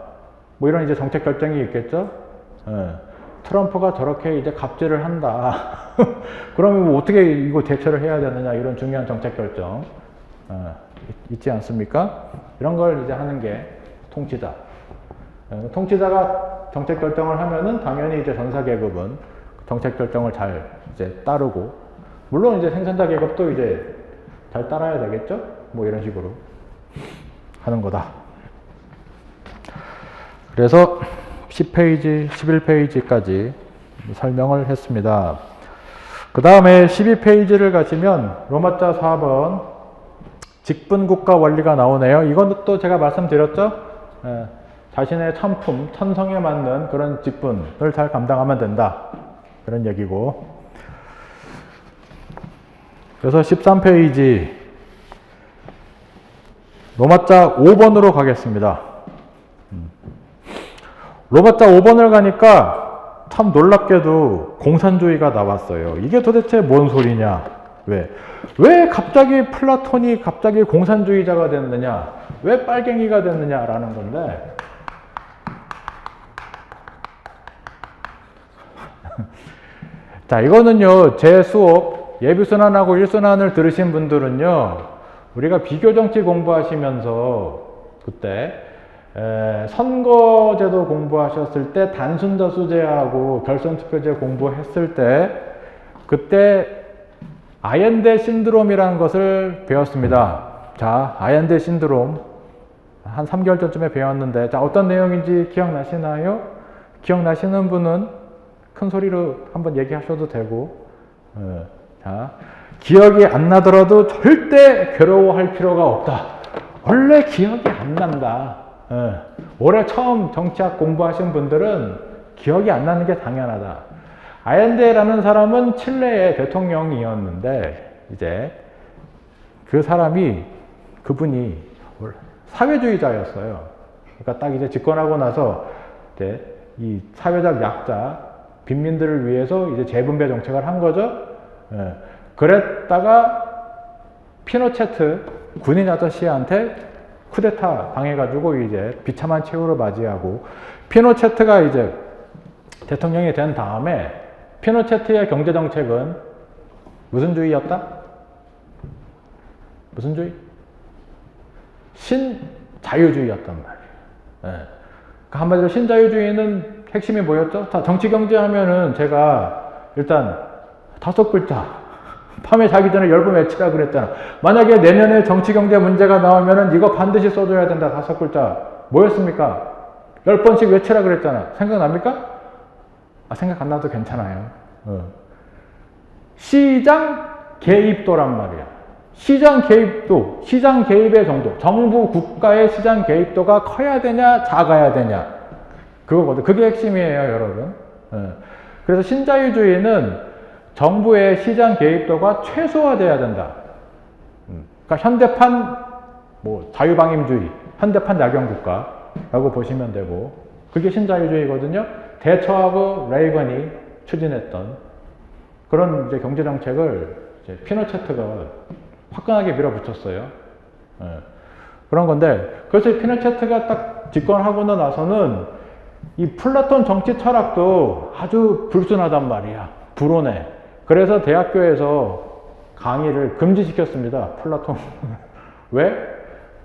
뭐 이런 이제 정책 결정이 있겠죠? 네. 트럼프가 저렇게 이제 갑질을 한다. 그러면 뭐 어떻게 이거 대처를 해야 되느냐, 이런 중요한 정책 결정 있지 않습니까? 이런 걸 이제 하는 게 통치자. 통치자가 정책 결정을 하면은 당연히 이제 전사 계급은 정책 결정을 잘 이제 따르고, 물론 이제 생산자 계급도 이제 잘 따라야 되겠죠? 뭐 이런 식으로 하는 거다. 그래서 10페이지, 11페이지까지 설명을 했습니다. 그 다음에 12페이지를 가시면 로마자 4번 직분국가 원리가 나오네요. 이건 또 제가 말씀드렸죠? 자신의 천품, 천성에 맞는 그런 직분을 잘 감당하면 된다. 그런 얘기고. 그래서 13페이지 로마자 5번으로 가겠습니다. 로마자 5번을 가니까 참 놀랍게도 공산주의가 나왔어요. 이게 도대체 뭔 소리냐? 왜 갑자기 플라톤이 갑자기 공산주의자가 됐느냐? 왜 빨갱이가 됐느냐라는 건데, 자, 이거는요, 제 수업 예비순환하고 1순환을 들으신 분들은요, 우리가 비교정치 공부하시면서 그때 선거제도 공부하셨을 때 단순다수제하고 결선투표제 공부했을 때 그때 아얀데 신드롬이라는 것을 배웠습니다. 자, 아얀데 신드롬 한 3개월 전쯤에 배웠는데, 자, 어떤 내용인지 기억나시나요? 기억나시는 분은 큰 소리로 한번 얘기하셔도 되고, 자, 기억이 안 나더라도 절대 괴로워할 필요가 없다. 원래 기억이 안 난다. 올해 처음 정치학 공부하신 분들은 기억이 안 나는 게 당연하다. 아얀데라는 사람은 칠레의 대통령이었는데, 이제 그분이 사회주의자였어요. 그러니까 딱 이제 집권하고 나서 이제 이 사회적 약자, 빈민들을 위해서 이제 재분배 정책을 한 거죠. 그랬다가 피노체트 군인 아저씨한테 쿠데타 당해가지고 이제 비참한 최후를 맞이하고, 피노체트가 이제 대통령이 된 다음에 피노체트의 경제 정책은 무슨 주의였다? 무슨 주의? 신자유주의였단 말이에요. 그러니까 한마디로 신자유주의는 핵심이 뭐였죠? 자, 정치 경제 하면은 제가 일단 5글자 밤에 자기 전에 10번 외치라 그랬잖아. 만약에 내년에 정치 경제 문제가 나오면은 이거 반드시 써줘야 된다. 5글자 뭐였습니까? 10번씩 외치라 그랬잖아. 생각납니까? 생각 안 나도 괜찮아요. 시장 개입도란 말이야. 시장 개입도, 시장 개입의 정도, 정부 국가의 시장 개입도가 커야 되냐 작아야 되냐, 그거거든. 그게 핵심이에요, 여러분. 그래서 신자유주의는 정부의 시장 개입도가 최소화돼야 된다. 그러니까 현대판 자유방임주의, 현대판 야경국가라고 보시면 되고, 그게 신자유주의거든요. 대처하고 레이건이 추진했던 그런 이제 경제정책을 이제 피노체트가 화끈하게 밀어붙였어요. 그런 건데, 그래서 피노체트가 딱 집권하고 나서는 이 플라톤 정치 철학도 아주 불순하단 말이야. 불온해. 그래서 대학교에서 강의를 금지시켰습니다. 플라톤. 왜?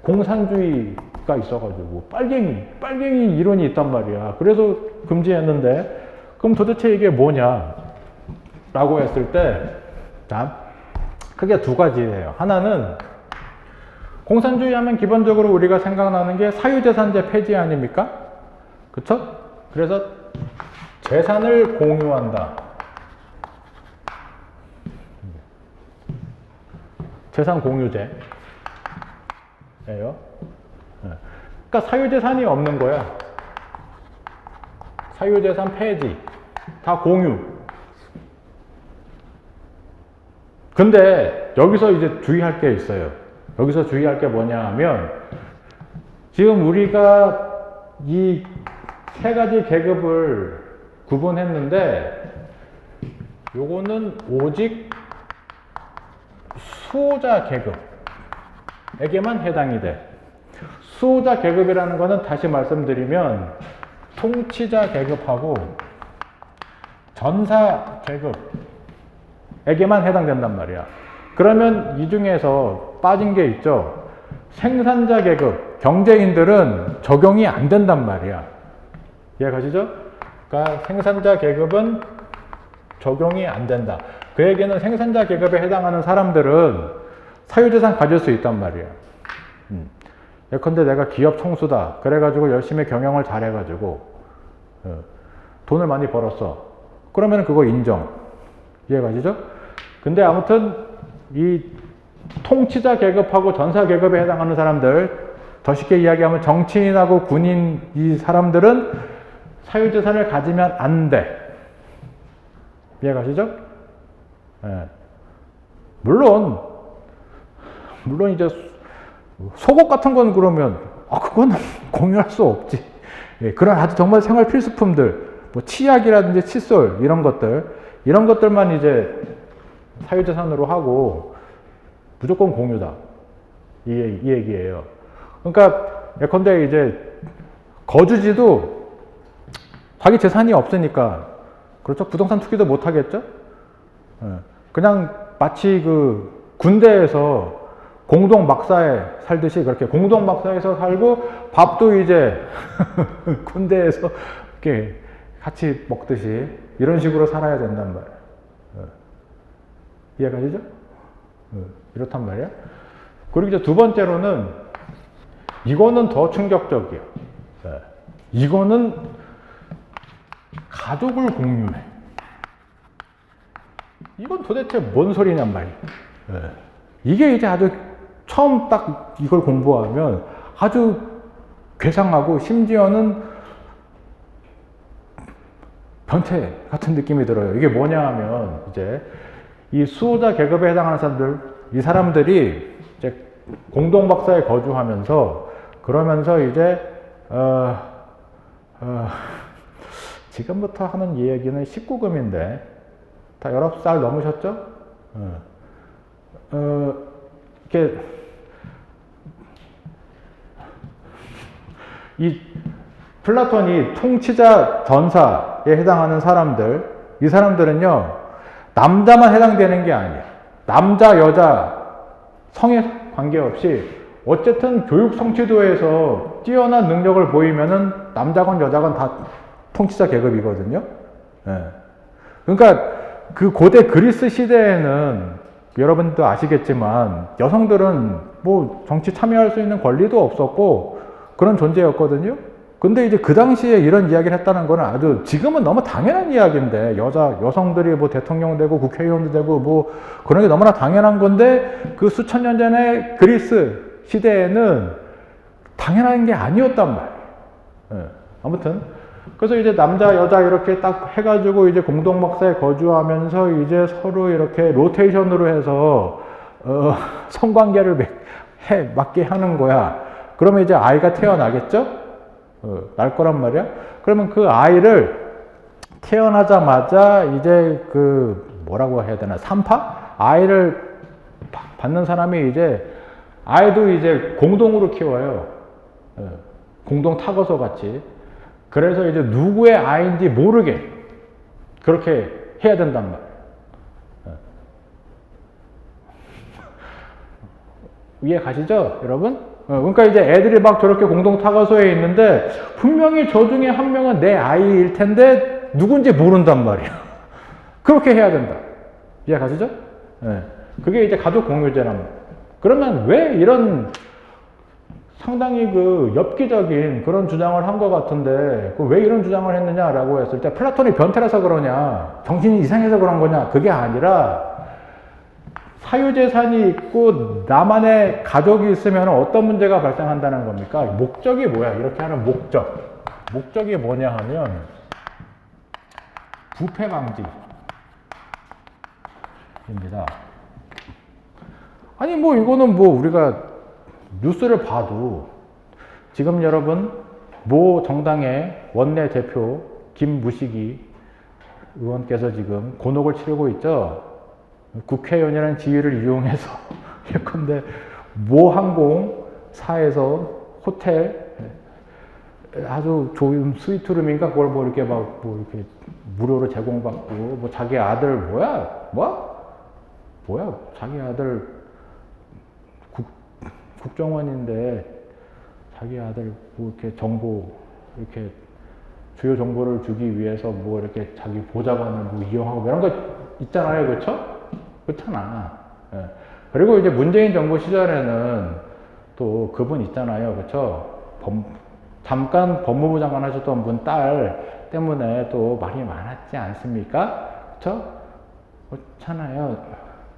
공산주의가 있어가지고 빨갱이 이론이 있단 말이야. 그래서 금지했는데, 그럼 도대체 이게 뭐냐 라고 했을 때 크게 두 가지예요. 하나는 공산주의 하면 기본적으로 우리가 생각나는 게 사유재산제 폐지 아닙니까? 그쵸? 그래서 재산을 공유한다. 재산 공유제예요. 그러니까 사유재산이 없는 거야. 사유재산 폐지, 다 공유. 근데 여기서 이제 주의할 게 있어요. 여기서 주의할 게 뭐냐 하면, 지금 우리가 이 세 가지 계급을 구분했는데, 요거는 오직 수호자 계급에게만 해당이 돼. 수호자 계급이라는 거는 다시 말씀드리면 통치자 계급하고 전사 계급에게만 해당된단 말이야. 그러면 이 중에서 빠진 게 있죠. 생산자 계급, 경제인들은 적용이 안 된단 말이야. 이해가시죠? 그러니까 생산자 계급은 적용이 안 된다. 그에게는 생산자 계급에 해당하는 사람들은 사유재산 가질 수 있단 말이야. 예컨대 내가 기업 총수다. 그래가지고 열심히 경영을 잘해가지고 돈을 많이 벌었어. 그러면 그거 인정. 이해가시죠? 근데 아무튼 이 통치자 계급하고 전사 계급에 해당하는 사람들, 더 쉽게 이야기하면 정치인하고 군인 이 사람들은 사유재산을 가지면 안 돼. 이해가시죠? 예. 물론 이제 속옷 같은 건 그러면 그건 공유할 수 없지. 예, 그런 아주 정말 생활 필수품들, 뭐 치약이라든지 칫솔 이런 것들만 이제 사유재산으로 하고 무조건 공유다. 이 얘기예요. 그러니까 예컨대 이제 거주지도 자기 재산이 없으니까 그렇죠. 부동산 투기도 못 하겠죠. 예, 그냥 마치 그 군대에서 공동 막사에 살듯이 그렇게 공동 막사에서 살고 밥도 이제 군대에서 이렇게 같이 먹듯이 이런 식으로 살아야 된단 말이에요. 이해가시죠? 이렇단 말이야. 그리고 이제 두 번째로는 이거는 더 충격적이에요. 이거는 가족을 공유해. 이건 도대체 뭔 소리냔 말이에요. 이게 이제 아주 처음 딱 이걸 공부하면 아주 괴상하고 심지어는 변태 같은 느낌이 들어요. 이게 뭐냐 하면 이제 이 수호자 계급에 해당하는 사람들, 이 사람들이 이제 공동박사에 거주하면서 그러면서 이제 지금부터 하는 이야기는 19금인데 다 19살 넘으셨죠? 이렇게 이 플라톤이 통치자 전사에 해당하는 사람들, 이 사람들은요 남자만 해당되는 게 아니에요. 남자, 여자, 성에 관계없이 어쨌든 교육 성취도에서 뛰어난 능력을 보이면은 남자건 여자건 다 통치자 계급이거든요. 그러니까 그 고대 그리스 시대에는 여러분도 아시겠지만 여성들은 뭐 정치 참여할 수 있는 권리도 없었고 그런 존재였거든요. 근데 이제 그 당시에 이런 이야기를 했다는 거는 아주 지금은 너무 당연한 이야기인데 여성들이 뭐 대통령 되고 국회의원도 되고 뭐 그런 게 너무나 당연한 건데 그 수천 년 전에 그리스 시대에는 당연한 게 아니었단 말이에요. 아무튼 그래서 이제 남자 여자 이렇게 딱 해가지고 이제 공동박사에 거주하면서 이제 서로 이렇게 로테이션으로 해서 성관계를 맞게 하는 거야. 그러면 이제 아이가 태어나겠죠? 날 거란 말이야. 그러면 그 아이를 태어나자마자 이제 그 뭐라고 해야 되나 산파? 아이를 받는 사람이 이제 아이도 이제 공동으로 키워요. 공동 타거서 같이. 그래서 이제 누구의 아이인지 모르게 그렇게 해야 된단 말이에요. 이해 가시죠, 여러분? 그러니까 이제 애들이 막 저렇게 공동 타거소에 있는데 분명히 저 중에 한 명은 내 아이일 텐데 누군지 모른단 말이에요. 그렇게 해야 된다. 이해 가시죠? 그게 이제 가족 공유제란 말이에요. 그러면 왜 이런 상당히 그 엽기적인 그런 주장을 한 것 같은데 왜 이런 주장을 했느냐라고 했을 때 플라톤이 변태라서 그러냐, 정신이 이상해서 그런 거냐, 그게 아니라 사유재산이 있고 나만의 가족이 있으면 어떤 문제가 발생한다는 겁니까? 목적이 뭐야? 이렇게 하는 목적이 뭐냐 하면 부패 방지입니다. 아니 뭐 이거는 뭐 우리가 뉴스를 봐도 지금 여러분 모 정당의 원내 대표 김무식이 의원께서 지금 곤혹을 치르고 있죠. 국회의원이라는 지위를 이용해서 예컨대 모 항공사에서 호텔 아주 좋은 스위트룸인가 그걸 뭐 이렇게 막 뭐 이렇게 무료로 제공받고 뭐 자기 아들 뭐야 자기 아들 국정원인데 자기 아들 뭐 이렇게 정보 이렇게 주요 정보를 주기 위해서 뭐 이렇게 자기 보좌관을 뭐 이용하고 이런 거 있잖아요, 그렇죠? 그렇잖아. 그리고 이제 문재인 정부 시절에는 또 그분 있잖아요, 그렇죠? 잠깐 법무부 장관 하셨던 분 딸 때문에 또 말이 많았지 않습니까? 그렇죠? 그렇잖아요.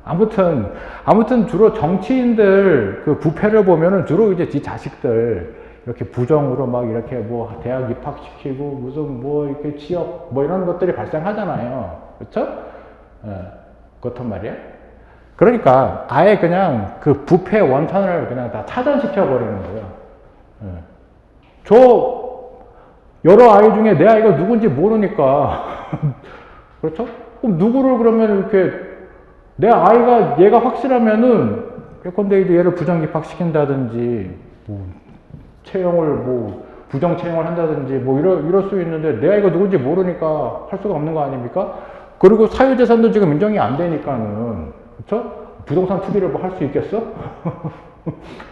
아무튼 주로 정치인들 그 부패를 보면은 주로 이제 지 자식들 이렇게 부정으로 막 이렇게 뭐 대학 입학시키고 무슨 뭐 이렇게 취업 뭐 이런 것들이 발생하잖아요. 그렇죠? 그렇단 말이에요. 그러니까 아예 그냥 그 부패 원천을 그냥 다 차단시켜 버리는 거예요. 저 여러 아이 중에 내 아이가 누군지 모르니까 그렇죠? 그럼 누구를 그러면 이렇게 내 아이가 얘가 확실하면은 예컨대 이제 얘를 부정 입학시킨다든지 뭐 채용을 뭐 부정 채용을 한다든지 뭐 이럴 수 있는데 내 아이가 누군지 모르니까 할 수가 없는 거 아닙니까? 그리고 사유재산도 지금 인정이 안 되니까는 그렇죠? 부동산 투기를 뭐 할 수 있겠어?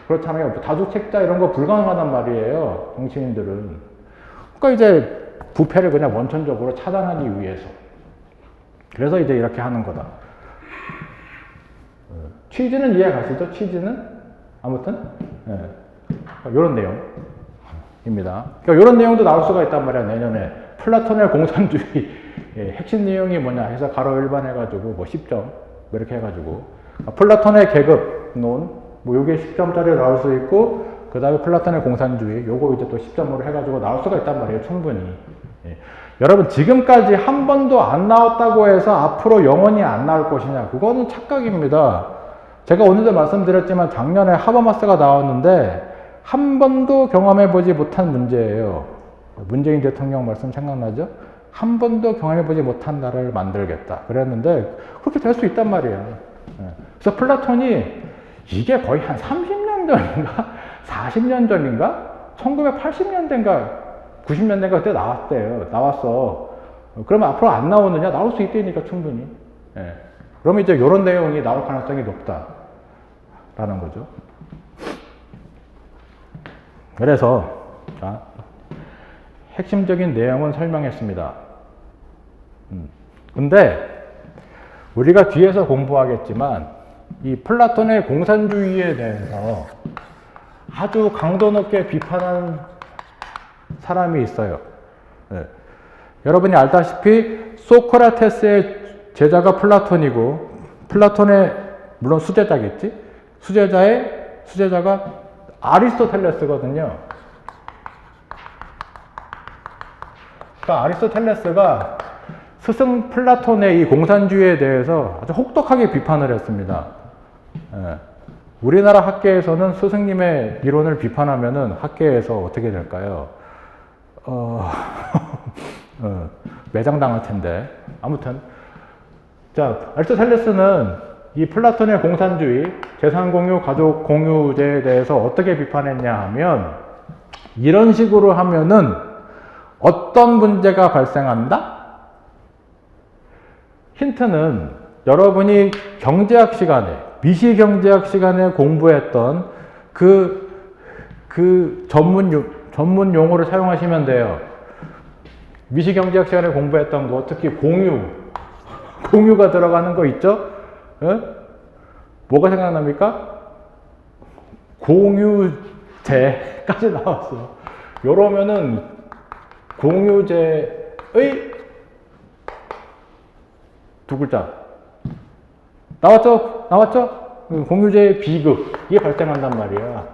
그렇잖아요. 다주택자 이런 거 불가능하단 말이에요. 정치인들은. 그러니까 이제 부패를 그냥 원천적으로 차단하기 위해서. 그래서 이제 이렇게 하는 거다. 취지는 이해 가시죠? 취지는? 아무튼 이런 내용입니다. 그러니까 이런 내용도 나올 수가 있단 말이야. 내년에 플라톤의 공산주의 핵심 내용이 뭐냐 해서 가로 일반 해가지고 뭐 10점 이렇게 해가지고 플라톤의 계급론 뭐 요게 10점짜리 나올 수 있고 그 다음에 플라톤의 공산주의 요거 이제 또 10점으로 해가지고 나올 수가 있단 말이에요. 충분히. 여러분 지금까지 한 번도 안 나왔다고 해서 앞으로 영원히 안 나올 것이냐 그거는 착각입니다. 제가 오늘도 말씀드렸지만 작년에 하버마스가 나왔는데 한 번도 경험해보지 못한 문제예요. 문재인 대통령 말씀 생각나죠? 한 번도 경험해보지 못한 나라를 만들겠다 그랬는데 그렇게 될 수 있단 말이에요. 그래서 플라톤이 이게 거의 한 30년 전인가 40년 전인가 1980년대인가 90년대인가 그때 나왔어. 그러면 앞으로 안 나오느냐? 나올 수 있다니까 충분히. 그러면 이제 이런 내용이 나올 가능성이 높다라는 거죠. 그래서 자, 핵심적인 내용은 설명했습니다. 근데 우리가 뒤에서 공부하겠지만 이 플라톤의 공산주의에 대해서 아주 강도 높게 비판한 사람이 있어요. 여러분이 알다시피 소크라테스의 제자가 플라톤이고 플라톤의 물론 수제자겠지? 수제자가 아리스토텔레스거든요. 그러니까 아리스토텔레스가 스승 플라톤의 이 공산주의에 대해서 아주 혹독하게 비판을 했습니다. 우리나라 학계에서는 스승님의 이론을 비판하면은 학계에서 어떻게 될까요? 매장당할 텐데. 아무튼. 자, 아리스토텔레스는 이 플라톤의 공산주의, 재산 공유, 가족 공유제에 대해서 어떻게 비판했냐 하면, 이런 식으로 하면은 어떤 문제가 발생한다? 힌트는 여러분이 경제학 시간에, 미시경제학 시간에 공부했던 그 전문 용어를 사용하시면 돼요. 미시경제학 시간에 공부했던 거, 특히 공유가 들어가는 거 있죠? 뭐가 생각납니까? 공유제까지 나왔어요. 요러면은 공유제의 두 글자 나왔죠? 공유제의 비극 이게 발생한단 말이야.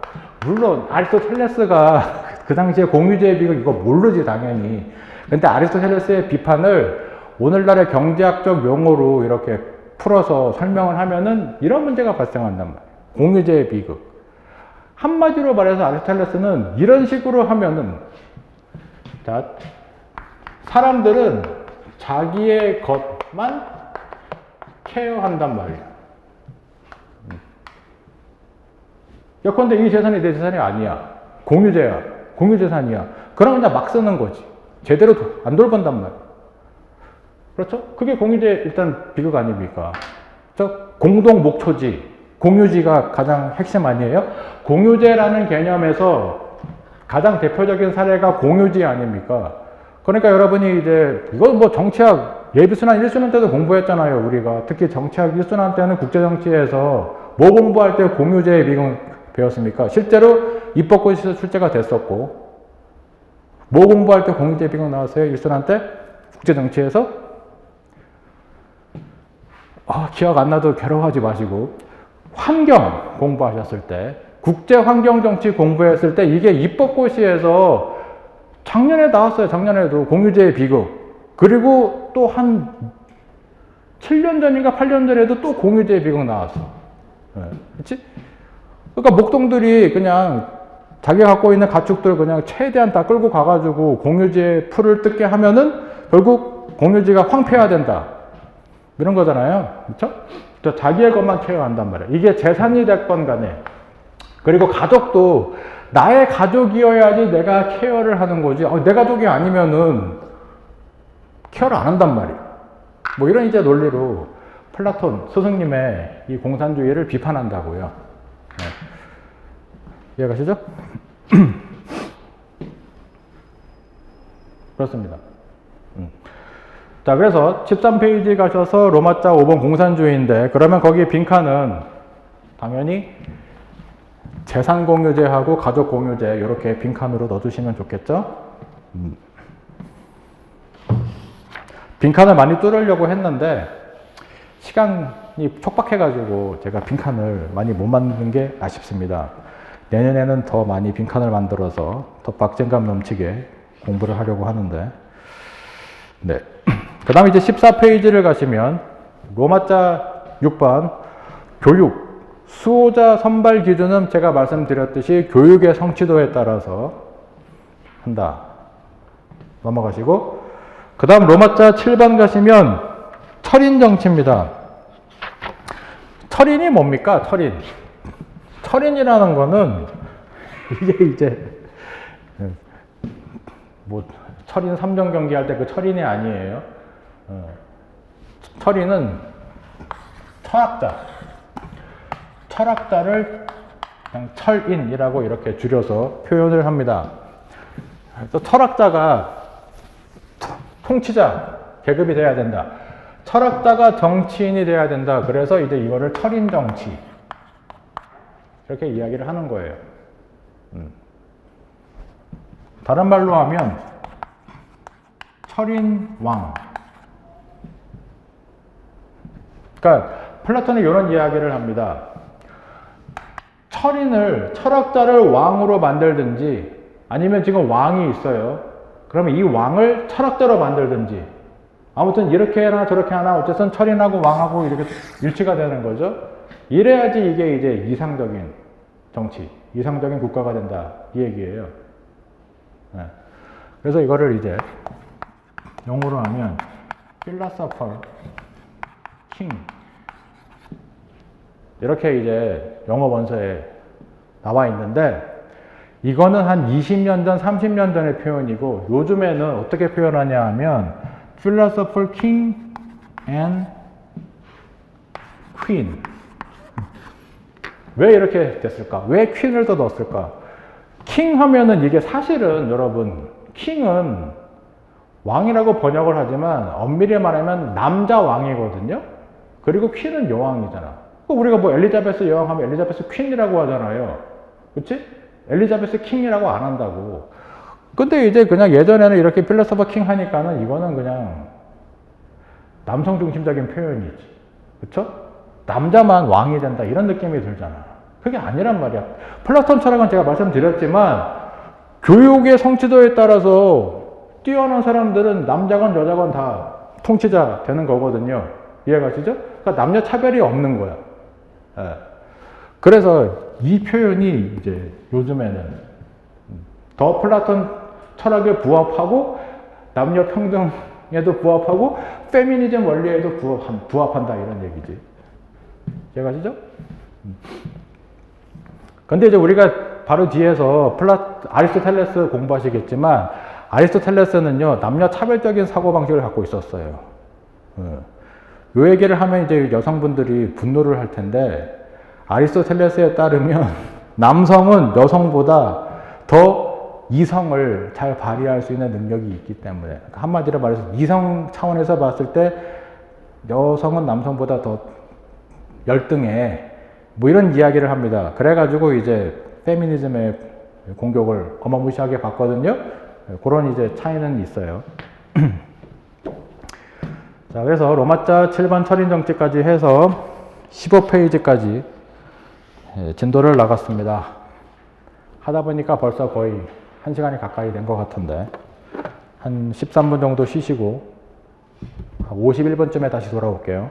물론 아리스토텔레스가 그 당시에 공유제의 비극 이거 모르지 당연히. 근데 아리스토텔레스의 비판을 오늘날의 경제학적 용어로 이렇게 풀어서 설명을 하면은 이런 문제가 발생한단 말이에요. 공유제의 비극. 한마디로 말해서 아리스토텔레스는 이런 식으로 하면은 자, 사람들은 자기의 것만 케어한단 말이야. 예컨대 이 재산이 내 재산이 아니야. 공유제야. 공유재산이야. 그러면 그냥 막 쓰는 거지. 제대로 안 돌본단 말이야. 그렇죠? 그게 공유제 일단 비극 아닙니까? 공동 목초지, 공유지가 가장 핵심 아니에요? 공유제라는 개념에서 가장 대표적인 사례가 공유지 아닙니까? 그러니까 여러분이 이제 이건 뭐 정치학 예비순환 1순환 때도 공부했잖아요, 우리가. 특히 정치학 1순환 때는 국제정치에서 뭐 공부할 때 공유제의 비극 배웠습니까? 실제로 입법고시에서 출제가 됐었고, 뭐 공부할 때 공유제의 비극 나왔어요? 1순환 때? 국제정치에서? 기억 안 나도 괴로워하지 마시고, 환경 공부하셨을 때, 국제 환경 정치 공부했을 때 이게 입법고시에서 작년에 나왔어요. 작년에도 공유제 비극. 그리고 또 한 7년 전인가 8년 전에도 또 공유제 비극 나왔어. 그치? 그러니까 목동들이 그냥 자기가 갖고 있는 가축들 그냥 최대한 다 끌고 가가지고 공유지에 풀을 뜯게 하면은 결국 공유지가 황폐화된다. 이런 거잖아요. 그쵸? 자기의 것만 케어한단 말이에요. 이게 재산이 됐건 간에. 그리고 가족도 나의 가족이어야지 내가 케어를 하는 거지. 내 가족이 아니면은 케어를 안 한단 말이에요. 뭐 이런 이제 논리로 플라톤 스승님의 이 공산주의를 비판한다고요. 네. 이해가시죠? 그렇습니다. 자, 그래서 13페이지 가셔서 로마자 5번 공산주의인데, 그러면 거기 빈칸은 당연히 재산 공유제하고 가족 공유제 이렇게 빈칸으로 넣어주시면 좋겠죠? 빈칸을 많이 뚫으려고 했는데 시간이 촉박해가지고 제가 빈칸을 많이 못 만든 게 아쉽습니다. 내년에는 더 많이 빈칸을 만들어서 더 박진감 넘치게 공부를 하려고 하는데, 네. 그 다음에 이제 14페이지를 가시면 로마자 6번 교육 수호자 선발 기준은 제가 말씀드렸듯이 교육의 성취도에 따라서 한다. 넘어가시고, 그 다음 로마자 7번 가시면 철인 정치입니다. 철인이 뭡니까? 철인. 철인이라는 거는 이게 이제 뭐 철인 3종 경기 할 때 그 철인이 아니에요. 철인은 철학자를 그냥 철인이라고 이렇게 줄여서 표현을 합니다. 그래서 철학자가 통치자 계급이 돼야 된다. 철학자가 정치인이 돼야 된다. 그래서 이제 이거를 철인 정치 이렇게 이야기를 하는 거예요. 다른 말로 하면 철인 왕. 그러니까 플라톤이 이런 이야기를 합니다. 철학자를 왕으로 만들든지, 아니면 지금 왕이 있어요. 그러면 이 왕을 철학자로 만들든지, 아무튼 이렇게 하나 저렇게 하나 어쨌든 철인하고 왕하고 이렇게 일치가 되는 거죠. 이래야지 이게 이제 이상적인 정치, 이상적인 국가가 된다 이 얘기예요. 네. 그래서 이거를 이제 영어로 하면 philosopher king 이렇게 이제 영어 원서에 나와 있는데, 이거는 한 20년 전, 30년 전의 표현이고, 요즘에는 어떻게 표현하냐 하면 philosopher king and queen. 왜 이렇게 됐을까? 왜 퀸을 더 넣었을까? king 하면은 이게 사실은 여러분, 킹은 왕이라고 번역을 하지만 엄밀히 말하면 남자 왕이거든요. 그리고 퀸은 여왕이잖아. 우리가 뭐 엘리자베스 여왕 하면 엘리자베스 퀸이라고 하잖아요. 그치? 엘리자베스 킹이라고 안 한다고. 근데 이제 그냥 예전에는 이렇게 필로소퍼 킹 하니까는 이거는 그냥 남성 중심적인 표현이지. 그쵸? 남자만 왕이 된다 이런 느낌이 들잖아. 그게 아니란 말이야. 플라톤 철학은 제가 말씀드렸지만 교육의 성취도에 따라서 뛰어난 사람들은 남자건 여자건 다 통치자 되는 거거든요. 이해가시죠? 그러니까 남녀 차별이 없는 거야. 예. 그래서 이 표현이 이제 요즘에는 더 플라톤 철학에 부합하고 남녀 평등에도 부합하고 페미니즘 원리에도 부합한다 이런 얘기지. 이해가시죠? 근데 이제 우리가 바로 뒤에서 아리스토텔레스 공부하시겠지만, 아리스토텔레스는요 남녀 차별적인 사고방식을 갖고 있었어요. 요 얘기를 하면 이제 여성분들이 분노를 할 텐데, 아리스토텔레스에 따르면 남성은 여성보다 더 이성을 잘 발휘할 수 있는 능력이 있기 때문에, 한마디로 말해서 이성 차원에서 봤을 때 여성은 남성보다 더 열등해, 뭐 이런 이야기를 합니다. 그래가지고 이제 페미니즘의 공격을 어마무시하게 받거든요. 그런 이제 차이는 있어요. 자, 그래서 로마자 7번 철인정치까지 해서 15페이지까지 진도를 나갔습니다. 하다 보니까 벌써 거의 1시간이 가까이 된 것 같은데 한 13분 정도 쉬시고 51분쯤에 다시 돌아올게요.